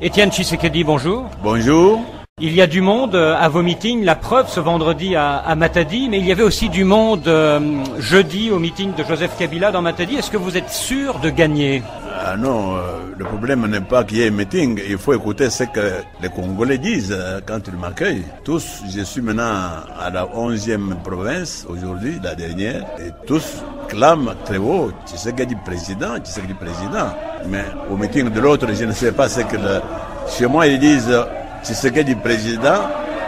Étienne Tshisekedi, bonjour. Bonjour. Il y a du monde à vos meetings, la preuve ce vendredi à Matadi, mais il y avait aussi du monde jeudi au meeting de Joseph Kabila dans Matadi. Est-ce que vous êtes sûr de gagner? Ah non, le problème n'est pas qu'il y ait un meeting, il faut écouter ce que les Congolais disent quand ils m'accueillent. Tous, je suis maintenant à la 11e province aujourd'hui, la dernière, et tous clament très haut Tshisekedi président, Tshisekedi président. Mais au meeting de l'autre, je ne sais pas ce que chez moi ils disent Tshisekedi président,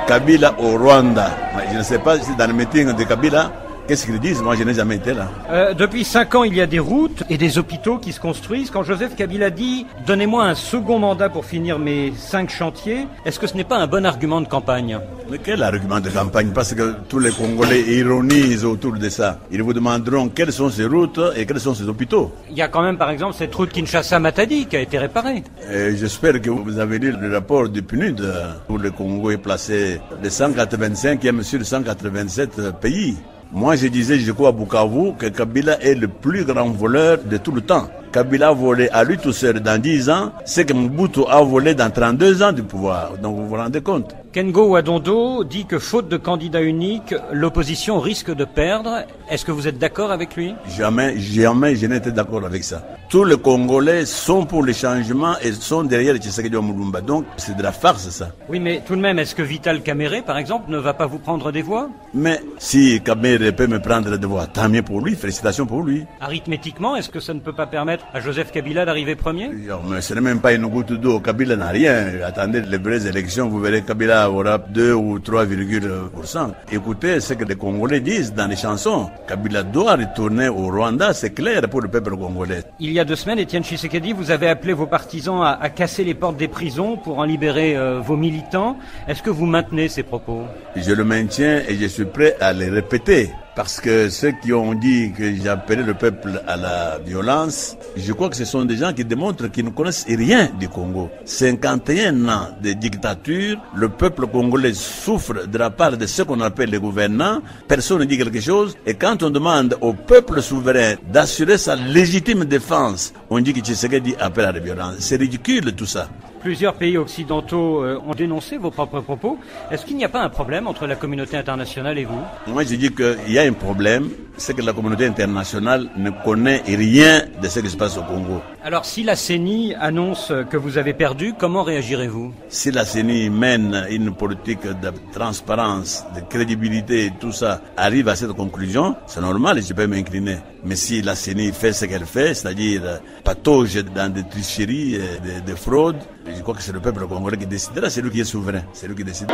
Kabila au Rwanda. Mais je ne sais pas si dans le meeting de Kabila, qu'est-ce qu'ils disent? Moi, je n'ai jamais été là. Depuis 5 ans, il y a des routes et des hôpitaux qui se construisent. Quand Joseph Kabila dit « Donnez-moi un second mandat pour finir mes 5 chantiers », est-ce que ce n'est pas un bon argument de campagne? Mais quel argument de campagne? Parce que tous les Congolais ironisent autour de ça. Ils vous demanderont quelles sont ces routes et quels sont ces hôpitaux. Il y a quand même, par exemple, cette route Kinshasa-Matadi qui a été réparée. J'espère que vous avez lu le rapport du PNUD où le Congo est placé de 185e sur 187 pays. Moi, je disais, je crois à Bukavu, que Kabila est le plus grand voleur de tout le temps. Kabila a volé à lui tout seul dans 10 ans, ce que Mobutu a volé dans 32 ans du pouvoir. Donc vous vous rendez compte? Kengo Wadondo dit que faute de candidat unique, l'opposition risque de perdre. Est-ce que vous êtes d'accord avec lui? Jamais, je n'ai été d'accord avec ça. Tous les Congolais sont pour le changement et sont derrière Tshisekedi Mulumba. Donc c'est de la farce ça. Oui, mais tout de même, est-ce que Vital Kamerhe, par exemple, ne va pas vous prendre des voix? Mais si Kamerhe peut me prendre des voix, tant mieux pour lui, félicitations pour lui. Arithmétiquement, est-ce que ça ne peut pas permettre à Joseph Kabila d'arriver premier? Mais ce n'est même pas une goutte d'eau. Kabila n'a rien. Attendez les vraies élections, vous verrez Kabila aura 2 ou 3,%. Écoutez ce que les Congolais disent dans les chansons. Kabila doit retourner au Rwanda, c'est clair pour le peuple congolais. Il y a 2 semaines, Étienne Tshisekedi, vous avez appelé vos partisans à casser les portes des prisons pour en libérer vos militants. Est-ce que vous maintenez ces propos? Je le maintiens et je suis prêt à les répéter. Parce que ceux qui ont dit que j'appelais le peuple à la violence, je crois que ce sont des gens qui démontrent qu'ils ne connaissent rien du Congo. 51 ans de dictature, le peuple congolais souffre de la part de ceux qu'on appelle les gouvernants, personne ne dit quelque chose, et quand on demande au peuple souverain d'assurer sa légitime défense, on dit que Tshisekedi appelle à la violence. C'est ridicule tout ça. Plusieurs pays occidentaux ont dénoncé vos propres propos. Est-ce qu'il n'y a pas un problème entre la communauté internationale et vous? Moi, je dis qu'il y a un problème, c'est que la communauté internationale ne connaît rien de ce qui se passe au Congo. Alors, si la CENI annonce que vous avez perdu, comment réagirez-vous? Si la CENI mène une politique de transparence, de crédibilité et tout ça, arrive à cette conclusion, c'est normal et je peux m'incliner. Mais si la CENI fait ce qu'elle fait, c'est-à-dire patauge dans des tricheries et des fraudes, je crois que c'est le peuple congolais qui décidera, c'est lui qui est souverain, c'est lui qui décide.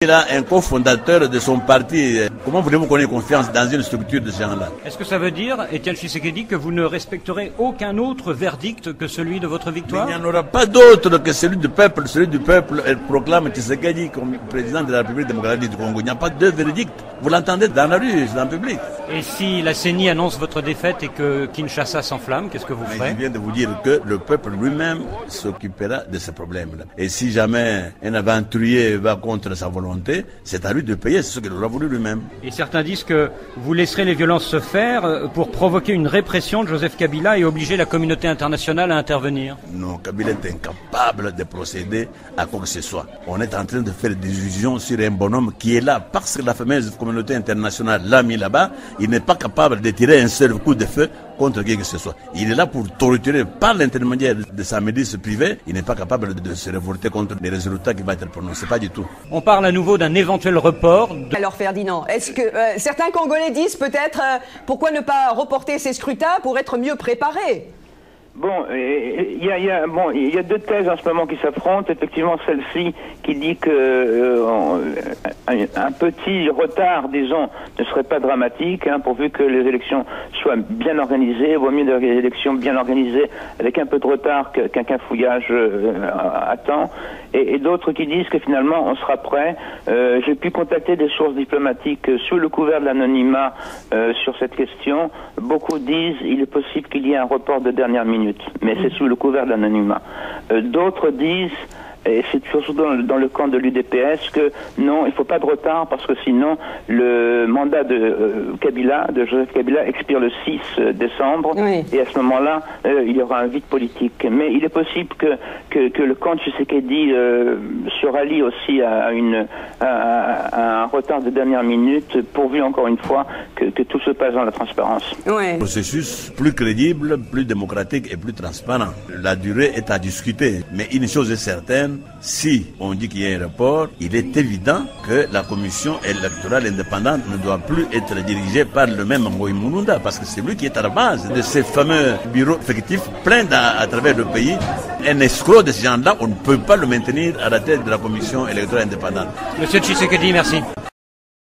Il a un cofondateur de son parti. Comment voulez-vous qu'on ait confiance dans une structure de ce genre-là? Est-ce que ça veut dire, Étienne Tshisekedi, que vous ne respecterez aucun autre verdict que celui de votre victoire? Mais il n'y en aura pas d'autre que celui du peuple. Celui du peuple, elle proclame Tshisekedi comme président de la République démocratique du Congo. Il n'y a pas de verdict. Vous l'entendez dans la rue, dans le public. Et si la CENI annonce votre défaite et que Kinshasa s'enflamme, qu'est-ce que vous ferez? Je viens de vous dire que le peuple lui-même s'occupera de ce problème-là. Et si jamais un aventurier va contre sa volonté, c'est à lui de payer ce qu'il aura voulu lui-même. Et certains disent que vous laisserez les violences se faire pour provoquer une répression de Joseph Kabila et obliger la communauté internationale à intervenir. Non, Kabila est incapable de procéder à quoi que ce soit. On est en train de faire des illusions sur un bonhomme qui est là parce que la fameuse communauté internationale l'a mis là-bas. Il n'est pas capable de tirer un seul coup de feu contre qui que ce soit. Il est là pour torturer par l'intermédiaire de sa milice privée. Il n'est pas capable de se révolter contre les résultats qui vont être prononcés. Pas du tout. On parle à nouveau d'un éventuel report. Alors Ferdinand, est-ce que certains Congolais disent peut-être pourquoi ne pas reporter ces scrutins pour être mieux préparés? Bon, il y a deux thèses en ce moment qui s'affrontent. Effectivement, celle-ci qui dit que un petit retard, disons, ne serait pas dramatique, hein, pourvu que les élections soient bien organisées. Il vaut mieux des élections bien organisées avec un peu de retard qu'un cafouillage à temps. Et d'autres qui disent que finalement on sera prêt. J'ai pu contacter des sources diplomatiques sous le couvert de l'anonymat sur cette question. Beaucoup disent il est possible qu'il y ait un report de dernière minute, mais c'est sous le couvert de l'anonymat. D'autres disent, et c'est surtout dans le camp de l'UDPS, que non, il ne faut pas de retard parce que sinon le mandat de Joseph Kabila expire le 6 décembre, oui. Et à ce moment-là, il y aura un vide politique. Mais il est possible que le camp de Tshisekedi se rallie aussi à un retard de dernière minute, pourvu encore une fois que tout se passe dans la transparence. Oui. Processus plus crédible, plus démocratique et plus transparent. La durée est à discuter, mais une chose est certaine, si on dit qu'il y a un report, il est évident que la commission électorale indépendante ne doit plus être dirigée par le même Moïse Moulounda, parce que c'est lui qui est à la base de ces fameux bureaux effectifs pleins à travers le pays. Un escroc de ce genre-là, on ne peut pas le maintenir à la tête de la commission électorale indépendante. Monsieur Tshisekedi, merci.